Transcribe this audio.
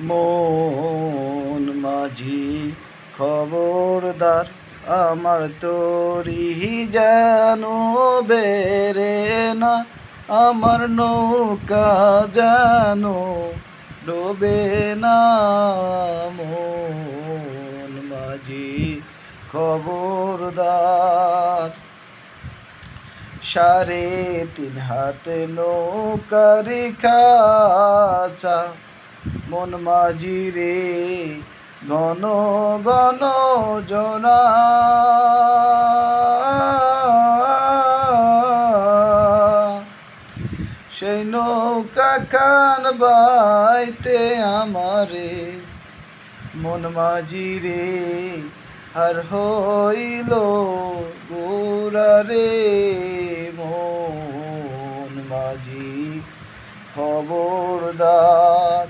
মন মাঝি খবরদার, আমার তরি যেন বেরে না, আমার নৌকা যেন ডোবে না। মন মাঝি খবরদার, 3.5 হাত নৌকার খাঁচা, মন মাঝি রে ঘন ঘন জোনা। সেই নৌকা খান বাইতে আমারে, মন মাঝি রে আর হইল গোরা রে। মন মাঝি খবরদার।